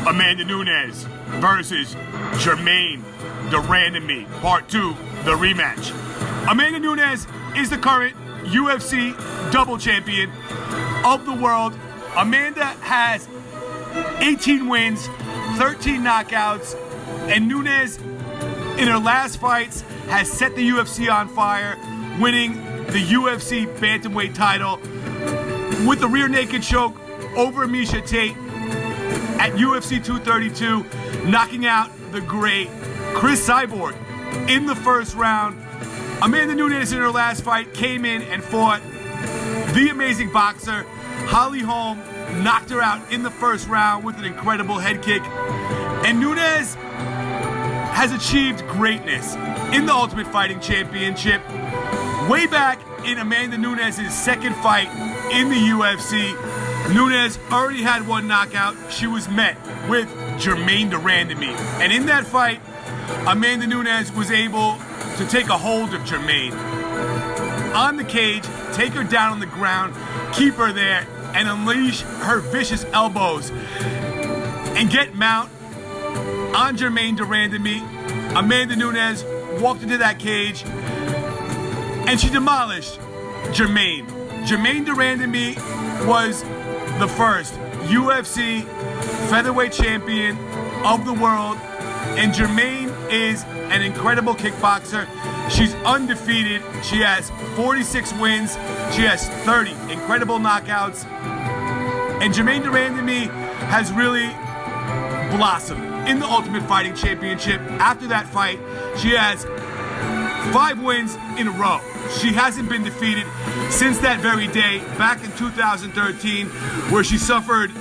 Amanda Nunes versus Germaine De Randamie, Part 2, the rematch. Amanda Nunes is the current UFC double champion of the world. Amanda has 18 wins, 13 knockouts, and Nunes, in her last fights, has set the UFC on fire, winning the UFC bantamweight title with the rear naked choke over Miesha Tate at UFC 232, knocking out the great Chris Cyborg in the first round. Amanda Nunes, in her last fight, came in and fought the amazing boxer Holly Holm, knocked her out in the first round with an incredible head kick. And Nunes has achieved greatness in the Ultimate Fighting Championship. Way back in Amanda Nunes' second fight in the UFC, Nunes already had one knockout. She was met with Germaine De Randamie. And in that fight, Amanda Nunes was able to take a hold of Germaine on the cage, take her down on the ground, keep her there, and unleash her vicious elbows and get mount on Germaine De Randamie. Amanda Nunes walked into that cage and she demolished Germaine. Germaine De Randamie was the first UFC featherweight champion of the world, and Germaine is an incredible kickboxer. She's undefeated. She has 46 wins. She has 30 incredible knockouts. And Germaine De Randamie has really blossomed in the Ultimate Fighting Championship. After that fight, she has 5 wins in a row. She hasn't been defeated since that very day back in 2013, where she suffered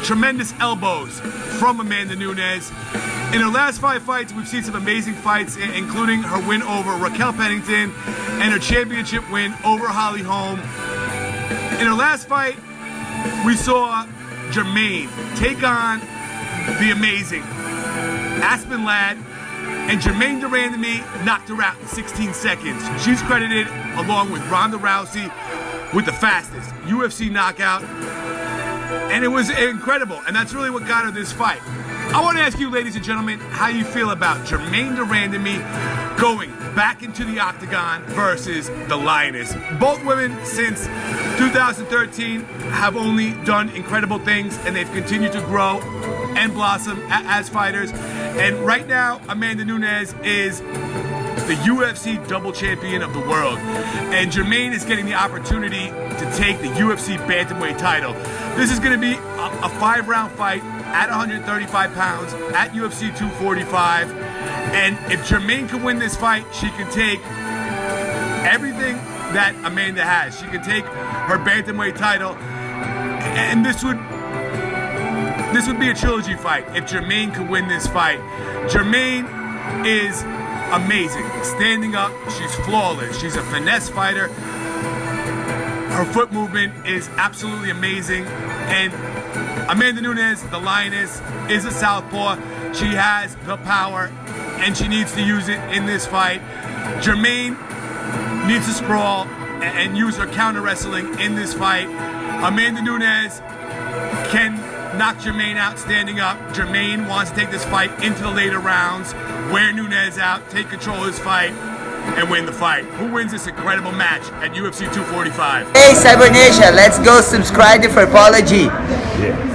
tremendous elbows from Amanda Nunes. In her last 5 fights, we've seen some amazing fights, including her win over Raquel Pennington and her championship win over Holly Holm. In her last fight, we saw Germaine take on the amazing Aspen Ladd, and Germaine De Randamie knocked her out in 16 seconds. She's credited, along with Ronda Rousey, with the fastest UFC knockout, and it was incredible, and that's really what got her this fight. I want to ask you, ladies and gentlemen, how you feel about Germaine De Randamie going back into the octagon versus the Lioness. Both women, since 2013, have only done incredible things, and they've continued to grow and blossom as fighters. And right now, Amanda Nunes is the UFC double champion of the world, and Germaine is getting the opportunity to take the UFC bantamweight title. This is going to be a 5-round fight at 135 pounds at UFC 245, and if Germaine can win this fight, she can take everything that Amanda has. She can take her bantamweight title, and this would be a trilogy fight if Germaine could win this fight. Germaine is amazing. Standing up, she's flawless. She's a finesse fighter. Her foot movement is absolutely amazing. And Amanda Nunes, the Lioness, is a southpaw. She has the power, and she needs to use it in this fight. Germaine needs to sprawl and use her counter wrestling in this fight. Amanda Nunes can knock Germaine out standing up. Germaine wants to take this fight into the later rounds, wear Nunes out, take control of this fight, and win the fight. Who wins this incredible match at UFC 245? Hey Cyber Nation, let's go subscribe for Paulie. Yeah.